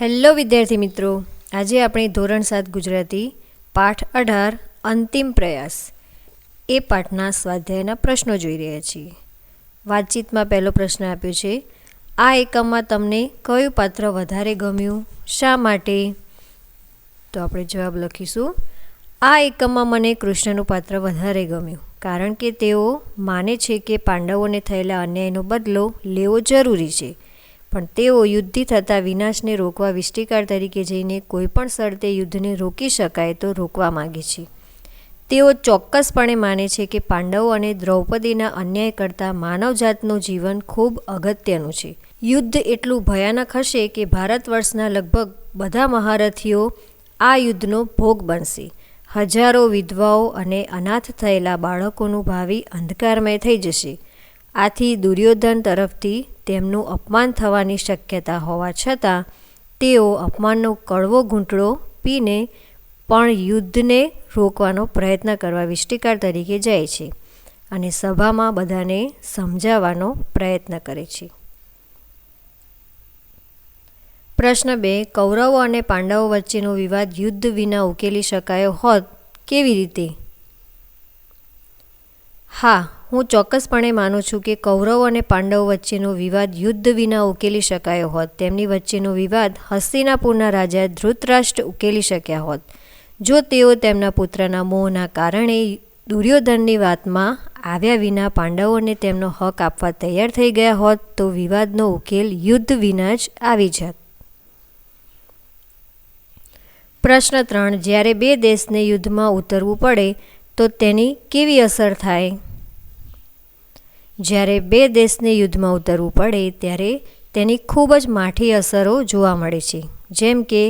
Hello વિદ્યાર્થી મિત્રો, આજે આપણે ધોરણ 7 ગુજરાતી પાઠ 18 અંતિમ પ્રયાસ એ પાઠના સ્વાધ્યાયના પ્રશ્નો જોઈ રહ્યા છીએ. વાતચીતમાં પહેલો પ્રશ્ન આપ્યો છે, આ એકમમાં તમને કયું પાત્ર વધારે ગમ્યું, શા માટે? તો આપણે જવાબ લખીશું, આ એકમમાં મને કૃષ્ણનું પાત્ર વધારે ગમ્યું કારણ કે તેઓ માને છે કે પાંડવોને થયેલા અન્યાયનો બદલો લેવો જરૂરી છે, પણ તેઓ યુદ્ધથી થતા વિનાશને રોકવા વિષ્ટિકાર તરીકે જઈને કોઈપણ શરતે યુદ્ધને રોકી શકાય તો રોકવા માગે છે. તેઓ ચોક્કસપણે માને છે કે પાંડવો અને દ્રૌપદીના અન્યાય કરતાં માનવજાતનું જીવન ખૂબ અગત્યનું છે. યુદ્ધ એટલું ભયાનક હશે કે ભારત વર્ષના લગભગ બધા મહારથીઓ આ યુદ્ધનો ભોગ બનશે. હજારો વિધવાઓ અને અનાથ થયેલા બાળકોનું ભાવિ અંધકારમય થઈ જશે. આથી દુર્યોધન તરફથી તેમનું અપમાન થવાની શક્યતા હોવા છતાં તેઓ અપમાનનો કડવો ઘૂંટડો પીને પણ યુદ્ધને રોકવાનો પ્રયત્ન કરવા વિષ્ટિકાર તરીકે જાય છે અને સભામાં બધાને સમજાવવાનો પ્રયત્ન કરે છે. પ્રશ્ન 2, કૌરવો અને પાંડવો વચ્ચેનો વિવાદ યુદ્ધ વિના ઉકેલી શકાયો હોત, કેવી રીતે? હા, હું ચોક્કસપણે માનું છું કે કૌરવો અને પાંડવો વચ્ચેનો વિવાદ યુદ્ધ વિના ઉકેલી શકાયો હોત. તેમની વચ્ચેનો વિવાદ હસ્તિનાપુરના રાજા ધૃતરાષ્ટ્ર ઉકેલી શક્યા હોત. જો તેઓ તેમના પુત્રના મોહના કારણે દુર્યોધનની વાતમાં આવ્યા વિના પાંડવોને તેમનો હક આપવા તૈયાર થઈ ગયા હોત તો વિવાદનો ઉકેલ યુદ્ધ વિના જ આવી જાત. પ્રશ્ન 3, જ્યારે બે દેશને યુદ્ધમાં ઉતરવું પડે તો તેની કેવી અસર થાય? જ્યારે બે દેશને યુદ્ધમાં ઉતરવું પડે ત્યારે તેની ખૂબ જ માઠી અસરો જોવા મળે છે. જેમ કે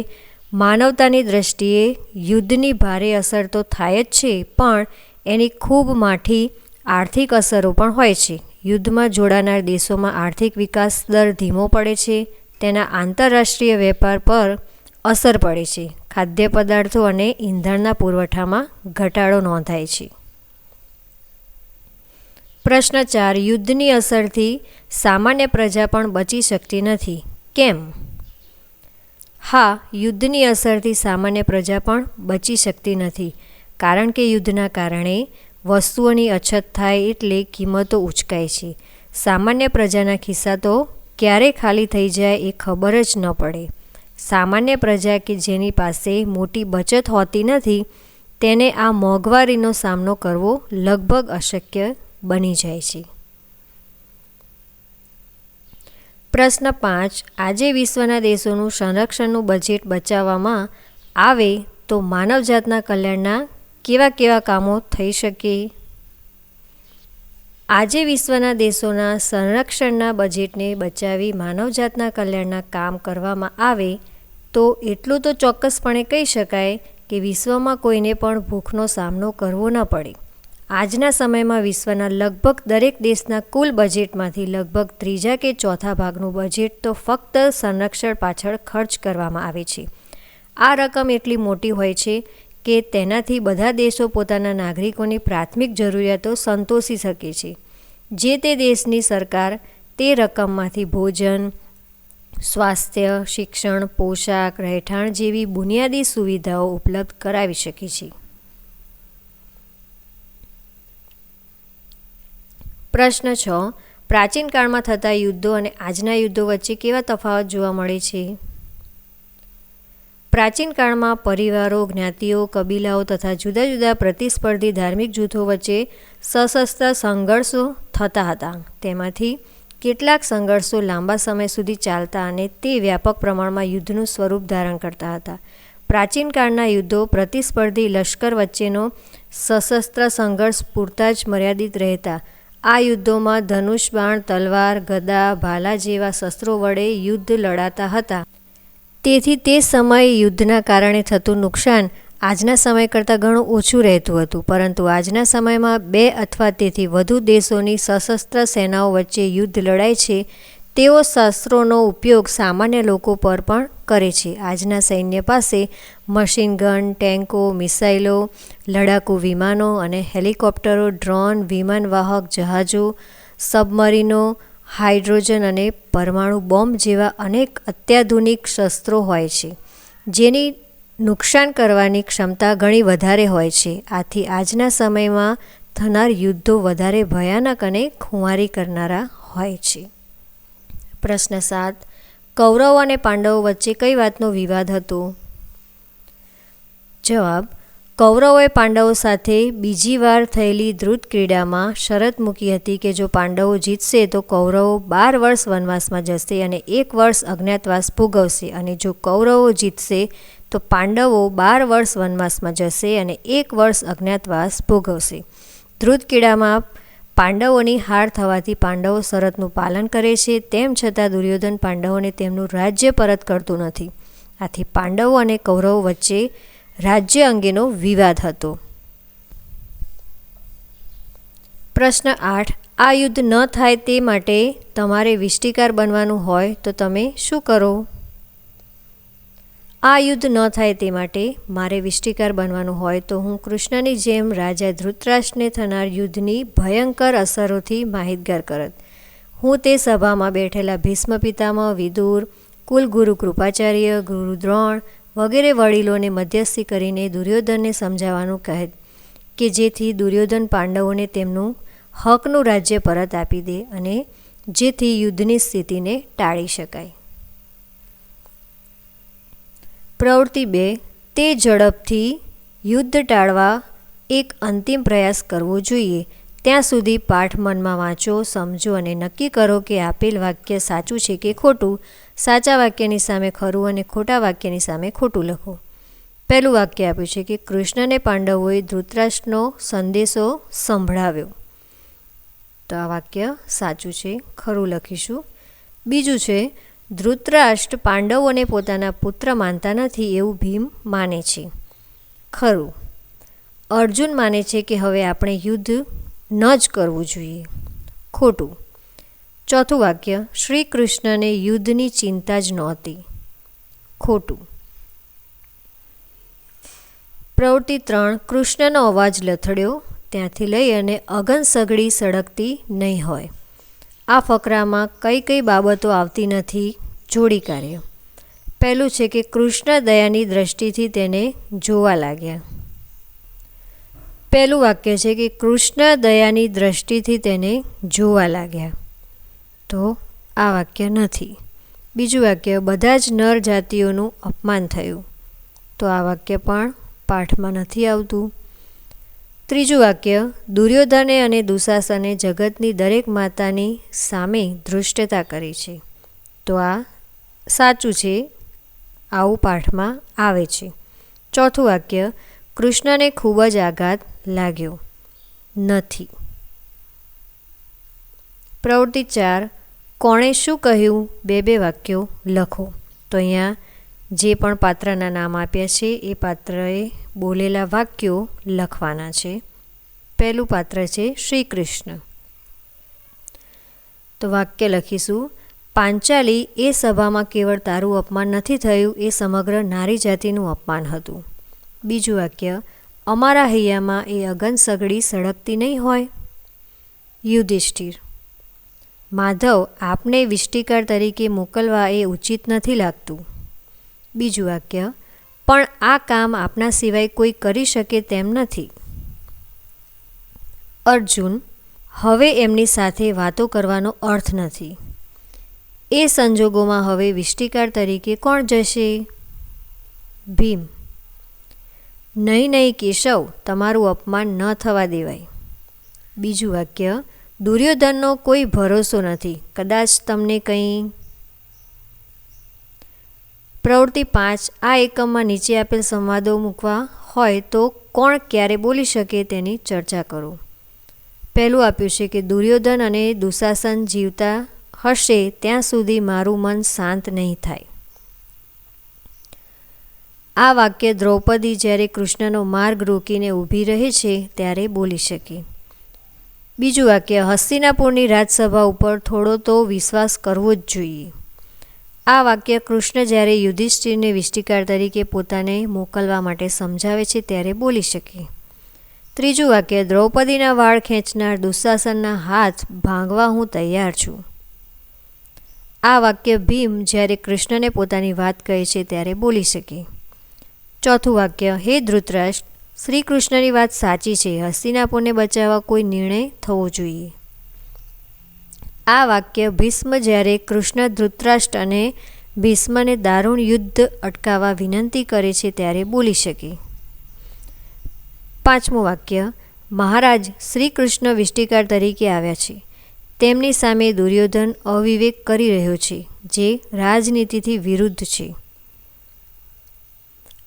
માનવતાની દ્રષ્ટિએ યુદ્ધની ભારે અસર તો થાય જ છે, પણ એની ખૂબ માઠી આર્થિક અસરો પણ હોય છે. યુદ્ધમાં જોડાનાર દેશોમાં આર્થિક વિકાસ દર ધીમો પડે છે. તેના આંતરરાષ્ટ્રીય વેપાર પર અસર પડે છે. ખાદ્ય પદાર્થો અને ઈંધણના પુરવઠામાં ઘટાડો નોંધાય છે. પ્રશ્ન 4, યુદ્ધની અસરથી સામાન્ય પ્રજા પણ બચી શકતી નથી, કેમ? હા, યુદ્ધની અસરથી સામાન્ય પ્રજા પણ બચી શકતી નથી કારણ કે યુદ્ધના કારણે વસ્તુઓની અછત થાય એટલે કિંમતો ઉંચકાય છે. સામાન્ય પ્રજાના ખિસ્સા તો ક્યારે ખાલી થઈ જાય એ ખબર જ ન પડે. સામાન્ય પ્રજા કે જેની પાસે મોટી બચત હોતી નથી તેને આ મોંઘવારીનો સામનો કરવો લગભગ અશક્ય બની જાય છે. પ્રશ્ન 5, આજે વિશ્વના દેશોનું સંરક્ષણનું બજેટ બચાવવામાં આવે તો માનવજાતના કલ્યાણના કેવા કેવા કામો થઈ શકે? આજે વિશ્વના દેશોના સંરક્ષણના બજેટને બચાવી માનવજાતના કલ્યાણના કામ કરવામાં આવે તો એટલું તો ચોક્કસપણે કહી શકાય કે વિશ્વમાં કોઈને પણ ભૂખનો સામનો કરવો ન પડે. આજના સમયમાં વિશ્વના લગભગ દરેક દેશના કુલ બજેટમાંથી લગભગ 3 કે 4 ભાગનું બજેટ તો ફક્ત સંરક્ષણ પાછળ ખર્ચ કરવામાં આવે છે. આ રકમ એટલી મોટી હોય છે કે તેનાથી બધા દેશો પોતાના નાગરિકોની પ્રાથમિક જરૂરિયાતો સંતોષી શકે છે. જે તે દેશની સરકાર તે રકમમાંથી ભોજન, સ્વાસ્થ્ય, શિક્ષણ, પોશાક, રહેઠાણ જેવી બુનિયાદી સુવિધાઓ ઉપલબ્ધ કરાવી શકે છે. પ્રશ્ન 6, પ્રાચીન કાળમાં થતા યુદ્ધો અને આજના યુદ્ધો વચ્ચે કેવા તફાવત જોવા મળે છે? પ્રાચીન કાળમાં પરિવારો, જ્ઞાતિઓ, કબીલાઓ તથા જુદા જુદા પ્રતિસ્પર્ધી ધાર્મિક જૂથો વચ્ચે સશસ્ત્ર સંઘર્ષો થતા હતા. તેમાંથી કેટલાક સંઘર્ષો લાંબા સમય સુધી ચાલતા અને તે વ્યાપક પ્રમાણમાં યુદ્ધનું સ્વરૂપ ધારણ કરતા હતા. પ્રાચીન કાળના યુદ્ધો પ્રતિસ્પર્ધી લશ્કર વચ્ચેનો સશસ્ત્ર સંઘર્ષ પૂરતા જ મર્યાદિત રહેતા. આ યુદ્ધોમાં ધનુષ, બાણ, તલવાર, ગદા, ભાલા જેવા શસ્ત્રો વડે યુદ્ધ લડાતા હતા. તેથી તે સમયે યુદ્ધના કારણે થતું નુકસાન આજના સમય કરતાં ઘણું ઓછું રહેતું હતું. પરંતુ આજના સમયમાં 2 અથવા તેથી વધુ દેશોની સશસ્ત્ર સેનાઓ વચ્ચે યુદ્ધ લડાય છે. તેઓ શસ્ત્રોનો ઉપયોગ સામાન્ય લોકો પર પણ કરે છે. આજના સૈન્ય પાસે મશીન ગન, ટેન્કો, મિસાઇલો, લડાકુ વિમાનો અને હેલિકોપ્ટરો, ડ્રોન, વિમાનવાહક જહાજો, સબમરીનો, હાઇડ્રોજન અને પરમાણુ બોમ્બ જેવા અનેક અત્યાધુનિક શસ્ત્રો હોય છે, જેની નુકસાન કરવાની ક્ષમતા ઘણી વધારે હોય છે. આથી આજના સમયમાં થનાર યુદ્ધો વધારે ભયાનક અને ખુંવારી કરનારા હોય છે. પ્રશ્ન 7. કૌરવો અને પાંડવો વચ્ચે કઈ વાતનો વિવાદ હતો? જવાબ: કૌરવોએ પાંડવો સાથે બીજી વાર થયેલી ધ્રુત ક્રીડામાં શરત મૂકી હતી કે જો પાંડવો જીતશે તો કૌરવો 12 વર્ષ વનવાસમાં જશે અને 1 વર્ષ અજ્ઞાતવાસ ભોગવશે, અને જો કૌરવો જીતશે તો પાંડવો 12 વર્ષ વનવાસમાં જશે અને 1 વર્ષ અજ્ઞાતવાસ ભોગવશે. ધ્રુત ક્રીડામાં પાંડવોની હાર થવાથી પાંડવો શરતનું પાલન કરે છે, તેમ છતાં દુર્યોધન પાંડવોને તેમનું રાજ્ય પરત કરતું નથી. આથી પાંડવો અને કૌરવો વચ્ચે રાજ્ય અંગેનો વિવાદ હતો. પ્રશ્ન 8. આ યુદ્ધ ન થાય તે માટે તમારે વિષ્ટિકાર બનવાનું હોય તો તમે શું કરો? આ યુદ્ધ ન થાય તે માટે મારે વિષ્ટિકાર બનવાનું હોય તો હું કૃષ્ણની જેમ રાજા ધૃતરાષ્ટ્રને થનાર યુદ્ધની ભયંકર અસરોથી માહિતગાર કરત. હું તે સભામાં બેઠેલા ભીષ્મ પિતામહ, વિદુર, કુલગુરુ કૃપાચાર્ય, ગુરુ દ્રોણ વગેરે વડીલોને મધ્યસ્થી કરીને દુર્યોધનને સમજાવવાનું કહેત કે જેથી દુર્યોધન પાંડવોને તેમનું હકનું રાજ્ય પરત આપી દે અને જેથી યુદ્ધની સ્થિતિને ટાળી શકાય. પ્રવૃત્તિ 2. તે ઝડપથી યુદ્ધ ટાળવા એક અંતિમ પ્રયાસ કરવો જોઈએ. ત્યાં સુધી પાઠ મનમાં વાંચો, સમજો અને નક્કી કરો કે આપેલ વાક્ય સાચું છે કે ખોટું. સાચા વાક્યની સામે ખરું અને ખોટા વાક્યની સામે ખોટું લખો. પહેલું વાક્ય આપ્યું છે કે કૃષ્ણને પાંડવોએ ધૃતરાષ્ટ્રનો સંદેશો સંભળાવ્યો. તો આ વાક્ય સાચું છે, ખરું લખીશું. બીજું છે ધૃતરાષ્ટ્ર પાંડવોને પોતાના પુત્ર માનતા નથી એવું ભીમ માને છે. ખરું. અર્જુન માને છે કે હવે આપણે યુદ્ધ ન જ કરવું જોઈએ. ખોટું. ચોથું વાક્ય શ્રી કૃષ્ણને યુદ્ધની ચિંતા જ નહોતી. ખોટું. પ્રવૃત્તિ 3. કૃષ્ણનો અવાજ લથડ્યો ત્યાંથી લઈ અને અગન સગડી સળગતી નહીં હોય. આ ફકરામાં કઈ કઈ બાબતો આવતી નથી? જોડી કાર્ય. પહેલું છે કે કૃષ્ણ દયાની દ્રષ્ટિથી તેને જોવા લાગ્યા. પહેલું વાક્ય છે કે કૃષ્ણ દયાની દ્રષ્ટિથી તેને જોવા લાગ્યા. તો આ વાક્ય નથી. બીજું વાક્ય બધા જ નર જાતિઓનું અપમાન થયું. તો આ વાક્ય પણ પાઠમાં નથી આવતું. ત્રીજું વાક્ય દુર્યોધને અને દુશાસને જગતની દરેક માતાની સામે ધૃષ્ટતા કરી છે. તો આ સાચું છે, આવું પાઠમાં આવે છે. ચોથું વાક્ય કૃષ્ણને ખૂબ જ આઘાત લાગ્યો. નથી. પ્રવૃત્તિ 4. કોણે શું કહ્યું? બે વાક્યો લખો. તો અહીંયા જે પણ પાત્રના નામ આપ્યા છે એ પાત્રએ બોલેલા વાક્યો લખવાના છે. પહેલું પાત્ર છે શ્રી કૃષ્ણ. તો વાક્ય લખીશું: પાંચાલી, એ સભામાં કેવળ તારું અપમાન નથી થયું, એ સમગ્ર નારી જાતિનું અપમાન હતું. બીજું વાક્ય અમારા હૈયામાં એ અગન સગડી સળગતી નહીં હોય. યુધિષ્ઠિર: માધવ, આપને વિષ્ટિકાર તરીકે મોકલવા એ ઉચિત નથી લાગતું. બીજું વાક્ય પણ આ કામ આપના સિવાય કોઈ કરી શકે તેમ નથી. અર્જુન: હવે એમની સાથે વાતો કરવાનો અર્થ નથી. એ સંજોગોમાં હવે વિષ્ટિકાર તરીકે કોણ જશે? ભીમ: નહીં કેશવ, તમારું અપમાન ન થવા દેવાય. બીજું વાક્ય દુર્યોધનનો કોઈ ભરોસો નથી, કદાચ તમને કંઈ. પ્રવૃત્તિ 5. આ એકમમાં નીચે આપેલ સંવાદો મૂકવા હોય તો કોણ ક્યારે બોલી શકે તેની ચર્ચા કરો. પહેલું આપ્યું છે કે દુર્યોધન અને દુશાસન જીવતા હશે ત્યાં સુધી મારું મન શાંત નહીં થાય. આ વાક્ય દ્રૌપદી જ્યારે કૃષ્ણનો માર્ગ રોકીને ઊભી રહે છે ત્યારે બોલી શકે. બીજું વાક્ય હસ્તિનાપુરની રાજસભા ઉપર થોડો તો વિશ્વાસ કરવો જ જોઈએ. આ વાક્ય કૃષ્ણ જ્યારે યુધિષ્ઠિરને વિષ્ટિકાર તરીકે પોતાને મોકલવા માટે સમજાવે છે ત્યારે બોલી શકે. ત્રીજું વાક્ય દ્રૌપદીના વાળ ખેંચનાર દુશાસનના હાથ ભાંગવા હું તૈયાર છું. આ વાક્ય ભીમ જ્યારે કૃષ્ણને પોતાની વાત કહે છે ત્યારે બોલી શકે. ચોથું વાક્ય, હે ધૃતરાષ્ટ્ર, શ્રી કૃષ્ણની વાત સાચી છે, હસ્તિનાપુરને બચાવવા કોઈ નિર્ણય થવો જોઈએ. આ વાક્ય ભીષ્મ જ્યારે કૃષ્ણ ધૃતરાષ્ટ્ર અને ભીષ્મને દારૂણ યુદ્ધ અટકાવવા વિનંતી કરે છે ત્યારે બોલી શકે. પાંચમું વાક્ય, મહારાજ, શ્રી કૃષ્ણ વિષ્ટિકાર તરીકે આવ્યા છે. તેમની સામે દુર્યોધન અવિવેક કરી રહ્યો છે, જે રાજનીતિથી વિરુદ્ધ છે.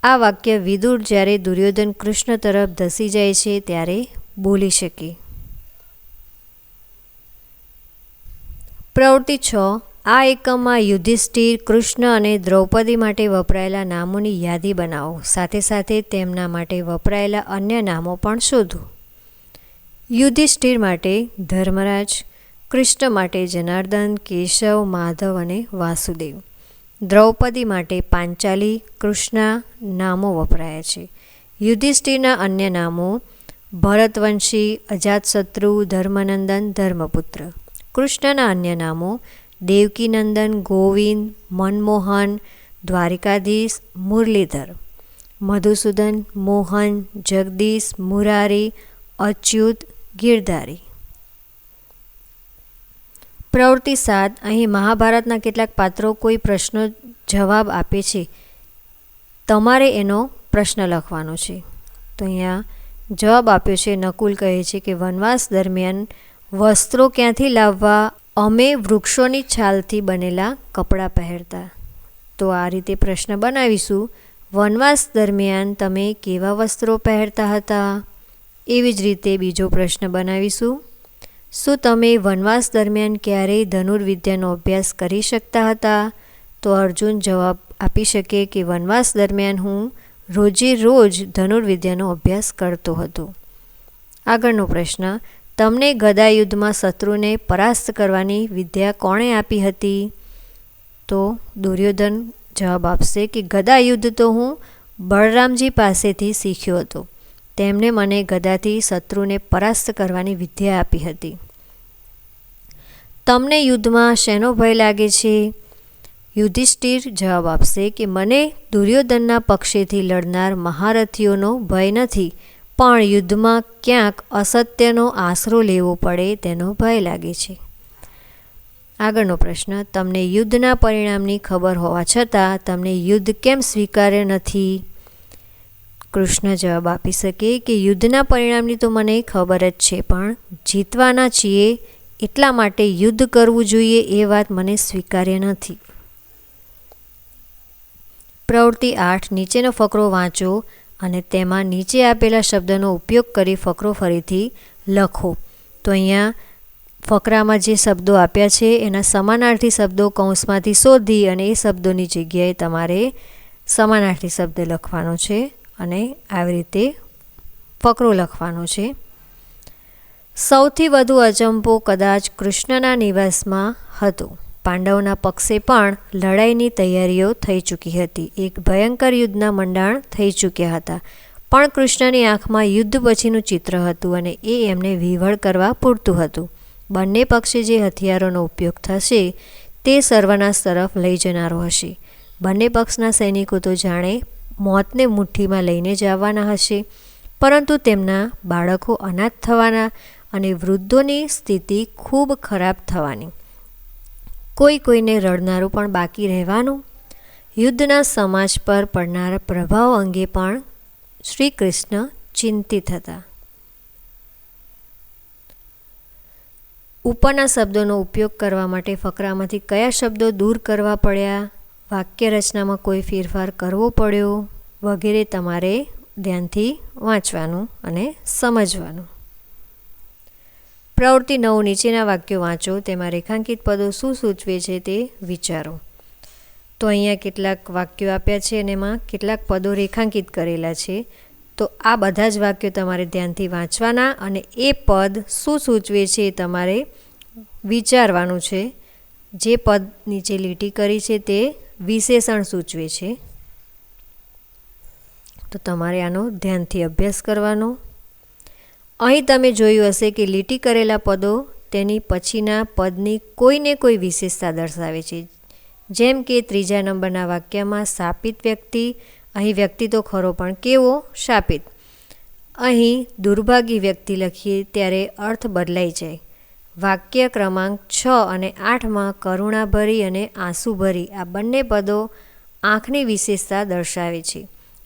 આ વાક્ય વિદુર જ્યારે દુર્યોધન કૃષ્ણ તરફ ધસી જાય છે ત્યારે બોલી શકે. પ્રવૃત્તિ 6. આ એકમમાં યુધિષ્ઠિર, કૃષ્ણ અને દ્રૌપદી માટે વપરાયેલા નામોની યાદી બનાવો. સાથે સાથે તેમના માટે વપરાયેલા અન્ય નામો પણ શોધો. યુધિષ્ઠિર માટે ધર્મરાજ, કૃષ્ણ માટે જનાર્દન, કેશવ, માધવ અને વાસુદેવ. દ્રૌપદી માટે પાંચાલી, કૃષ્ણા નામો વપરાયા છે. યુધિષ્ઠિરના અન્ય નામો ભરતવંશી, અજાતશત્રુ, ધર્મનંદન, ધર્મપુત્ર. કૃષ્ણના અન્ય નામો દેવકીનંદન, ગોવિંદ, મનમોહન, દ્વારિકાધીશ, મુરલીધર. મધુસૂદન, મોહન, જગદીશ, મુરારી, અચ્યુત, ગિરધારી. પ્રવૃત્તિ 7. અહીં મહાભારતના કેટલાક પાત્રો કોઈ પ્રશ્નો જવાબ આપે છે. તમારે એનો પ્રશ્ન લખવાનો છે. તો અહીંયા જવાબ આપ્યો છે. નકુલ કહે છે કે વનવાસ દરમિયાન વસ્ત્રો ક્યાંથી લાવવા? અમે વૃક્ષોની છાલથી બનેલા કપડાં પહેરતા. તો આ રીતે પ્રશ્ન બનાવીશું. વનવાસ દરમિયાન તમે કેવા વસ્ત્રો પહેરતા હતા? એવી જ રીતે બીજો પ્રશ્ન બનાવીશું. શું તમે વનવાસ દરમિયાન ક્યારેય ધનુર્વિદ્યાનો અભ્યાસ કરી શકતા હતા? તો અર્જુન જવાબ આપી શકે કે વનવાસ દરમિયાન હું રોજે રોજ ધનુર્વિદ્યાનો અભ્યાસ કરતો હતો. આગળનો પ્રશ્ન, તમને ગદાયુદ્ધમાં શત્રુને પરાસ્ત કરવાની વિદ્યા કોણે આપી હતી? તો દુર્યોધન જવાબ આપશે કે ગદાયુદ્ધ તો હું બળરામજી પાસેથી શીખ્યો હતો. તેમણે મને ગદાથી શત્રુને પરાસ્ત કરવાની વિદ્યા આપી હતી. તમને યુદ્ધમાં શેનો ભય લાગે છે? યુધિષ્ઠિર જવાબ આપશે કે મને દુર્યોધનના પક્ષેથી લડનાર મહારથીઓનો ભય નથી, પણ યુદ્ધમાં ક્યાંક અસત્યનો આશરો લેવો પડે તેનો ભય લાગે છે. આગળનો પ્રશ્ન, તમને યુદ્ધના પરિણામની ખબર હોવા છતાં તમને યુદ્ધ કેમ સ્વીકાર્ય નથી? કૃષ્ણ જવાબ આપી શકે કે યુદ્ધના પરિણામની તો મને ખબર જ છે, પણ જીતવાના છીએ એટલા માટે યુદ્ધ કરવું જોઈએ એ વાત મને સ્વીકાર્ય નથી. પ્રવૃત્તિ 8. નીચેનો ફકરો વાંચો અને તેમાં નીચે આપેલા શબ્દનો ઉપયોગ કરી ફકરો ફરીથી લખો. તો અહીંયા ફકરામાં જે શબ્દો આપ્યા છે એના સમાનાર્થી શબ્દો કૌંસમાંથી શોધી અને એ શબ્દોની જગ્યાએ તમારે સમાનાર્થી શબ્દ લખવાનો છે અને આવી રીતે ફકરો લખવાનો છે. સૌથી વધુ અચંબો કદાચ કૃષ્ણના નિવાસમાં હતો. પાંડવોના પક્ષે પણ લડાઈની તૈયારીઓ થઈ ચૂકી હતી. એક ભયંકર યુદ્ધના મંડાણ થઈ ચૂક્યા હતા, પણ કૃષ્ણની આંખમાં યુદ્ધ પછીનું ચિત્ર હતું અને એ એમને વિવળ કરવા પૂરતું હતું. બંને પક્ષે જે હથિયારોનો ઉપયોગ થશે તે સર્વનાશ તરફ લઈ જનારો હશે. બંને પક્ષના સૈનિકો તો જાણે મોતને મુઠ્ઠીમાં લઈને જ આવવાના હશે, પરંતુ તેમના બાળકો અનાથ થવાના અને વૃદ્ધોની સ્થિતિ ખૂબ ખરાબ થવાની. કોઈને રડનારું પણ બાકી રહેવાનું. યુદ્ધના સમાજ પર પડનારા પ્રભાવ અંગે પણ શ્રી કૃષ્ણ ચિંતિત હતા. ઉપરના શબ્દોનો ઉપયોગ કરવા માટે ફકરામાંથી કયા શબ્દો દૂર કરવા પડ્યા, વાક્ય રચનામાં કોઈ ફેરફાર કરવો પડ્યો વગેરે તમારે ધ્યાનથી વાંચવાનું અને સમજવાનું. પ્રવૃત્તિ 9. નીચેના વાક્યો વાંચો. તેમાં રેખાંકિત પદો શું સૂચવે છે તે વિચારો. તો અહીંયા કેટલાક વાક્યો આપ્યા છે અને એમાં કેટલાક પદો રેખાંકિત કરેલા છે. તો આ બધા જ વાક્યો તમારે ધ્યાનથી વાંચવાના અને એ પદ શું સૂચવે છે એ તમારે વિચારવાનું છે. જે પદ નીચે લીટી કરી છે તે વિશેષણ સૂચવે છે. તો તમારે આનો ધ્યાનથી અભ્યાસ કરવાનો. અહીં તમે જોયું હશે કે લીટી કરેલા પદો તેની પછીના પદની કોઈને કોઈ વિશેષતા દર્શાવે છે. જેમ કે 3જા નંબરના વાક્યમાં શાપિત વ્યક્તિ, અહીં વ્યક્તિ તો ખરો પણ કેવો? શાપિત. અહીં દુર્ભાગી વ્યક્તિ લખીએ ત્યારે અર્થ બદલાઈ જાય. વાક્ય ક્રમાંક 6 અને 8માં કરુણાભરી અને આંસુભરી આ બંને પદો આંખની વિશેષતા દર્શાવે છે.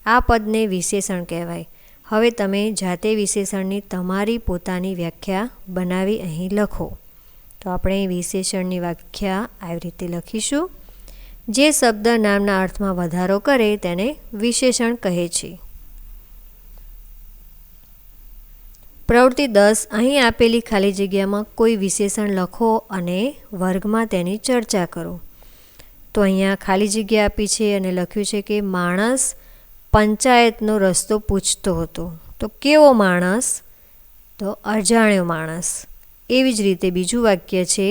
આ પદને વિશેષણ કહેવાય. હવે તમે જાતે વિશેષણની તમારી પોતાની વ્યાખ્યા બનાવી અહીં લખો. તો આપણે વિશેષણની વ્યાખ્યા આવી રીતે લખીશું. જે શબ્દ નામના અર્થમાં વધારો કરે તેને વિશેષણ કહે છે. પ્રવૃત્તિ 10. અહીં આપેલી ખાલી જગ્યામાં કોઈ વિશેષણ લખો અને વર્ગમાં તેની ચર્ચા કરો. તો અહીંયા ખાલી જગ્યા આપી છે અને લખ્યું છે કે માણસ પંચાયતનો રસ્તો પૂછતો હતો. તો કેવો માણસ? તો અજાણ્યો માણસ. એવી જ રીતે બીજું વાક્ય છે,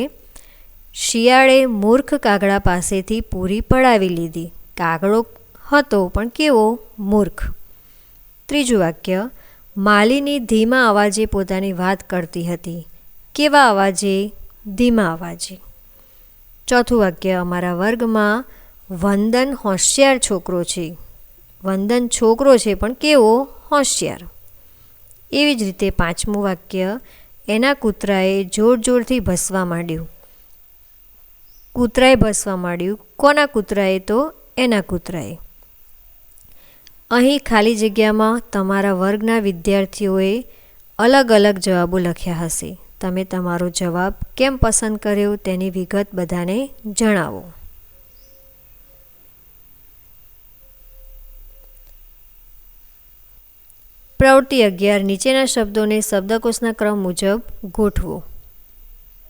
શિયાળે મૂર્ખ કાગડા પાસેથી પૂરી પડાવી લીધી. કાગડો હતો પણ કેવો? મૂર્ખ. ત્રીજું વાક્ય, માલિની ધીમા અવાજે પોતાની વાત કરતી હતી. કેવા અવાજે? ધીમા અવાજે. ચોથું વાક્ય, અમારા વર્ગમાં વંદન હોશિયાર છોકરો છે. વંદન છોકરો છે પણ કેવો? હોશિયાર. એવી જ રીતે પાંચમું વાક્ય, એના કૂતરાએ જોર જોરથી ભસવા માંડ્યું. કૂતરાએ ભસવા માંડ્યું. કોના કૂતરાએ? તો એના કૂતરાએ. અહીં ખાલી જગ્યામાં તમારા વર્ગના વિદ્યાર્થીઓએ અલગ અલગ જવાબો લખ્યા હશે. તમે તમારો જવાબ કેમ પસંદ કર્યો તેની વિગત બધાને જણાવો. પ્રવૃત્તિ 11. નીચેના શબ્દોને શબ્દકોશના ક્રમ મુજબ ગોઠવો.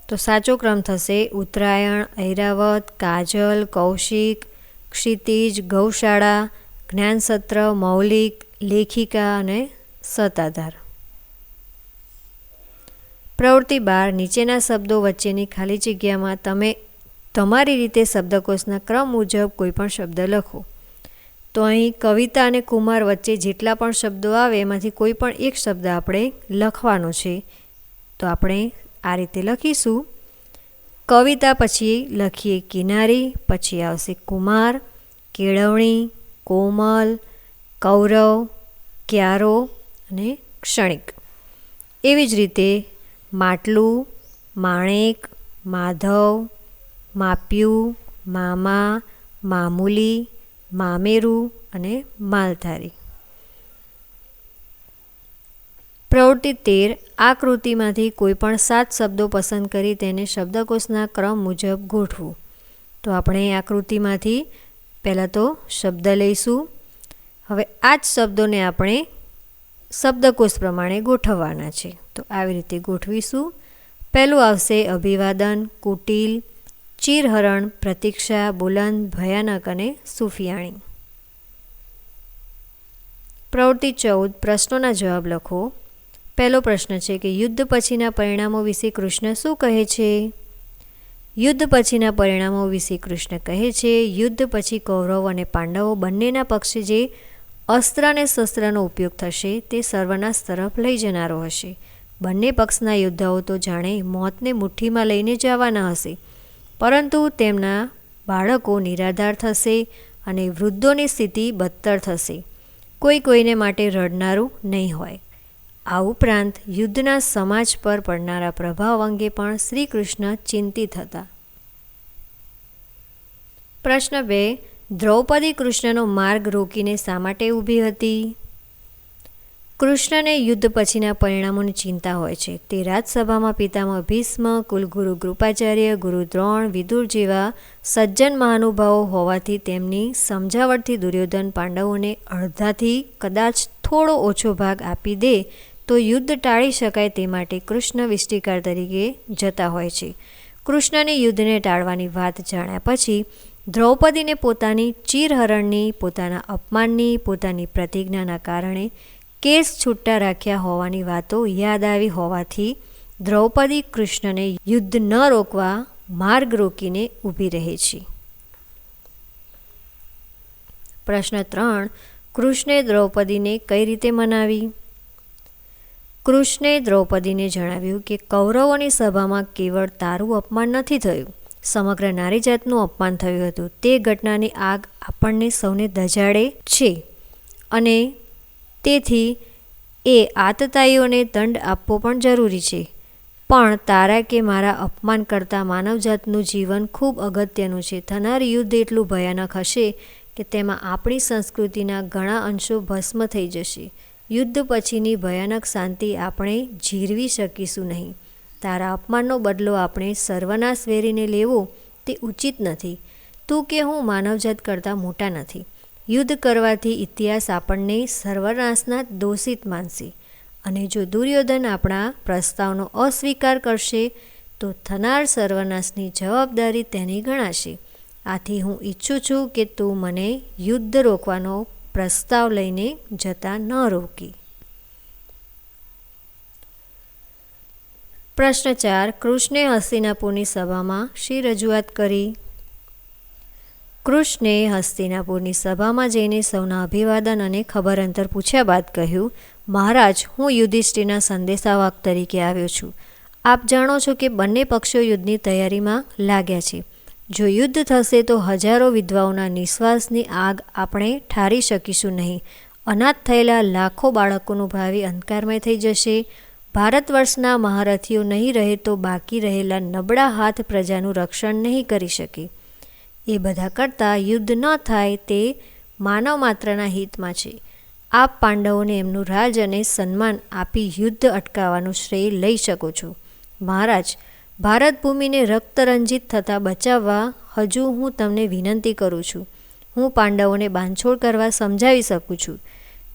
તો સાચો ક્રમ થશે ઉત્તરાયણ, ઐરાવત, કાજલ, કૌશિક, ક્ષિતિજ, ગૌશાળા, જ્ઞાનસત્ર, મૌલિક, લેખિકા અને સત્તાધાર. પ્રવૃત્તિ 12. નીચેના શબ્દો વચ્ચેની ખાલી જગ્યામાં તમે તમારી રીતે શબ્દકોશના ક્રમ મુજબ કોઈપણ શબ્દ લખો. તો અહીં કવિતા અને કુમાર વચ્ચે જેટલા પણ શબ્દો આવે એમાંથી કોઈ પણ એક શબ્દ આપણે લખવાનો છે. તો આપણે આ રીતે લખીશું. કવિતા પછી લખીએ કિનારી, પછી આવશે કુમાર, કેળવણી, કોમલ, કૌરવ, ક્યારો અને ક્ષણિક. એવી જ રીતે માટલું, માણેક, માધવ, માપ્યું, મામા, મામૂલી, મામેરું અને માલધારી. પ્રવૃત્તિ 13. આ કૃતિમાંથી કોઈપણ 7 શબ્દો પસંદ કરી તેને શબ્દકોશના ક્રમ મુજબ ગોઠવું. તો આપણે આ કૃતિમાંથી પહેલાં તો શબ્દ લઈશું. હવે આ જ શબ્દોને આપણે શબ્દકોશ પ્રમાણે ગોઠવવાના છે. તો આવી રીતે ગોઠવીશું. પહેલું આવશે અભિવાદન, કુટિલ, ચીરહરણ, પ્રતીક્ષા, બુલંદ, ભયાનક અને સુફિયાણી. પ્રવૃત્તિ 14. પ્રશ્નોના જવાબ લખો. પહેલો પ્રશ્ન છે કે યુદ્ધ પછીના પરિણામો વિશે કૃષ્ણ શું કહે છે? યુદ્ધ પછીના પરિણામો વિશે કૃષ્ણ કહે છે, યુદ્ધ પછી કૌરવ અને પાંડવો બંનેના પક્ષે જે અસ્ત્ર અને શસ્ત્રનો ઉપયોગ થશે તે સર્વનાશ તરફ લઈ જનારો હશે. બંને પક્ષના યોદ્ધાઓ તો જાણે મોતને મુઠ્ઠીમાં લઈને જવાના હશે, પરંતુ તેમના બાળકો નિરાધાર થશે અને વૃદ્ધોની સ્થિતિ બદતર થશે. કોઈ કોઈને માટે રડનારું નહીં હોય. આ ઉપરાંત યુદ્ધના સમાજ પર પડનારા પ્રભાવ અંગે પણ શ્રી કૃષ્ણ ચિંતિત હતા. પ્રશ્ન 2. દ્રૌપદી કૃષ્ણનો માર્ગ રોકીને શા માટે ઊભી હતી? કૃષ્ણને યુદ્ધ પછીના પરિણામોની ચિંતા હોય છે. તે રાજસભામાં પિતામહ ભીષ્મ, કુલગુરુ કૃપાચાર્ય, ગુરુ દ્રોણ, વિદુર જેવા સજ્જન મહાનુભાવો હોવાથી તેમની સમજાવટથી દુર્યોધન પાંડવોને અડધાથી કદાચ થોડો ઓછો ભાગ આપી દે તો યુદ્ધ ટાળી શકાય તે માટે કૃષ્ણ વિષ્ટિકાર તરીકે જતા હોય છે. કૃષ્ણને યુદ્ધને ટાળવાની વાત જાણ્યા પછી દ્રૌપદીને પોતાની ચીરહરણની, પોતાના અપમાનની, પોતાની પ્રતિજ્ઞાના કારણે કેસ છૂટા રાખ્યા હોવાની વાતો યાદ આવી હોવાથી દ્રૌપદી કૃષ્ણને યુદ્ધ ન રોકવા માર્ગ રોકીને ઊભી રહે છે. પ્રશ્ન 3. કૃષ્ણે દ્રૌપદીને કઈ રીતે મનાવી? કૃષ્ણે દ્રૌપદીને જણાવ્યું કે કૌરવોની સભામાં કેવળ તારું અપમાન નથી થયું, સમગ્ર નારીજાતનું અપમાન થયું હતું. તે ઘટનાની આગ આપણને સૌને દજાડે છે અને તેથી એ આતતાઈઓને દંડ આપવો પણ જરૂરી છે. પણ તારા કે મારા અપમાન કરતાં માનવજાતનું જીવન ખૂબ અગત્યનું છે. થનાર યુદ્ધ એટલું ભયાનક હશે કે તેમાં આપણી સંસ્કૃતિના ઘણા અંશો ભસ્મ થઈ જશે. યુદ્ધ પછીની ભયાનક શાંતિ આપણે જીરવી શકીશું નહીં. તારા અપમાનનો બદલો આપણે સર્વનાશ વેરીને લેવો તે ઉચિત નથી. તું કે હું માનવજાત કરતાં મોટા નથી. યુદ્ધ કરવાથી ઇતિહાસ આપણને સર્વનાશના દોષિત માનશે અને જો દુર્યોધન આપણા પ્રસ્તાવનો અસ્વીકાર કરશે તો થનાર સર્વનાશની જવાબદારી તેની ગણાશે. આથી હું ઈચ્છું છું કે તું મને યુદ્ધ રોકવાનો પ્રસ્તાવ લઈને જતા ન રોકી. પ્રશ્ન 4. કૃષ્ણે હસ્તિનાપુરની સભામાં શી રજૂઆત કરી? કૃષ્ણે હસ્તિનાપુરની સભામાં જઈને સૌના અભિવાદન અને ખબર અંતર પૂછ્યા બાદ કહ્યું, મહારાજ, હું યુધિષ્ઠિરના સંદેશાવાહક તરીકે આવ્યો છું. આપ જાણો છો કે બંને પક્ષો યુદ્ધની તૈયારીમાં લાગ્યા છે. જો યુદ્ધ થશે તો હજારો વિધવાઓના નિશ્વાસની આગ આપણે ઠારી શકીશું નહીં. અનાથ થયેલા લાખો બાળકોનું ભાવિ અંધકારમય થઈ જશે. ભારત વર્ષના મહારથીઓ નહીં રહે તો બાકી રહેલા નબળા હાથ પ્રજાનું રક્ષણ નહીં કરી શકે. એ બધા કરતાં યુદ્ધ ન થાય તે માનવ માત્રના હિતમાં છે. આપ પાંડવોને એમનું રાજ અને સન્માન આપી યુદ્ધ અટકાવવાનું શ્રેય લઈ શકો છો. મહારાજ, ભારત ભૂમિને રક્તરંજિત થતાં બચાવવા હજુ હું તમને વિનંતી કરું છું. હું પાંડવોને બાંધછોડ કરવા સમજાવી શકું છું.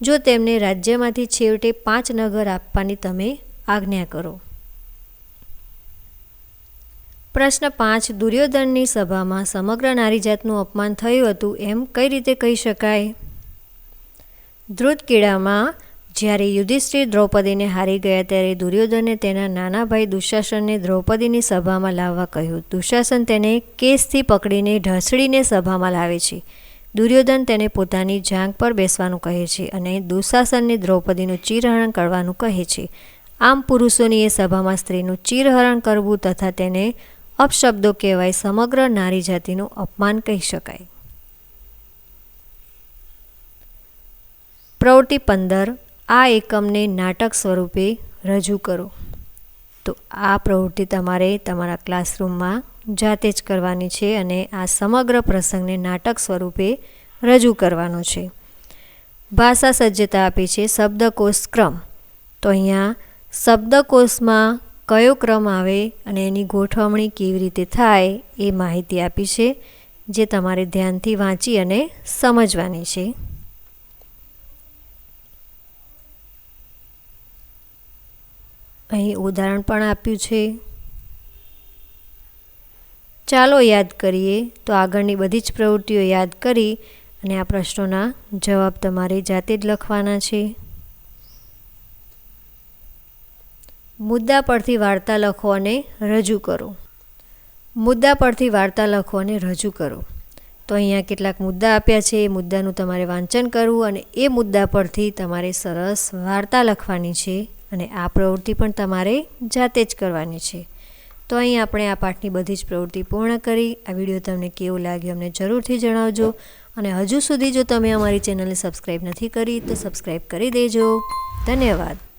જો તેમને રાજ્યમાંથી છેવટે 5 નગર આપવાની તમે આજ્ઞા કરો. પ્રશ્ન 5. દુર્યોધનની સભામાં સમગ્ર નારીજાતનું અપમાન થયું હતું એમ કઈ રીતે કહી શકાય? ધૃતકેડામાં જ્યારે યુધિષ્ઠિર દ્રૌપદીને હારી ગયા ત્યારે દુર્યોધને તેના નાના ભાઈ દુશાસનને દ્રૌપદીની સભામાં લાવવા કહ્યું. દુશાસન તેને કેસથી પકડીને ઢસડીને સભામાં લાવે છે. દુર્યોધન તેને પોતાની જાંઘ પર બેસવાનું કહે છે અને દુશાસનને દ્રૌપદીનું ચીરહરણ કરવાનું કહે છે. આમ પુરુષોની એ સભામાં સ્ત્રીનું ચીરહરણ કરવું તથા તેને અપશબ્દો કહેવાય સમગ્ર નારી જાતિનું અપમાન કહી શકાય. પ્રવૃત્તિ 15. આ એકમને નાટક સ્વરૂપે રજૂ કરો. તો આ પ્રવૃત્તિ તમારે તમારા ક્લાસરૂમમાં જાતે જ કરવાની છે અને આ સમગ્ર પ્રસંગને નાટક સ્વરૂપે રજૂ કરવાનો છે. ભાષા સજ્જતા આપી છે શબ્દકોશ ક્રમ. તો અહીંયા શબ્દકોશમાં કયો ક્રમ આવે અને એની ગોઠવણી કેવી રીતે થાય એ માહિતી આપી છે, જે તમારે ધ્યાનથી વાંચી અને સમજવાની છે. અહીં ઉદાહરણ પણ આપ્યું છે. ચાલો યાદ કરીએ. તો આગળની બધી જ પ્રવૃત્તિઓ યાદ કરી અને આ પ્રશ્નોના જવાબ તમારે જાતે જ લખવાના છે. મુદ્દા પરથી વાર્તા લખો અને રજૂ કરો. મુદ્દા પરથી વાર્તા લખો અને રજૂ કરો. તો અહીંયા કેટલાક મુદ્દા આપ્યા છે. એ મુદ્દાનું તમારે વાંચન કરવું અને એ મુદ્દા પરથી તમારે સરસ વાર્તા લખવાની છે અને આ પ્રવૃત્તિ પણ તમારે જાતે જ કરવાની છે. તો અહીં આપણે આ પાઠની બધી જ પ્રવૃત્તિ પૂર્ણ કરી. આ વિડીયો તમને કેવો લાગ્યો અમને જરૂરથી જણાવજો અને હજુ સુધી જો તમે અમારી ચેનલને સબસ્ક્રાઈબ નથી કરી તો સબસ્ક્રાઈબ કરી દેજો. ધન્યવાદ.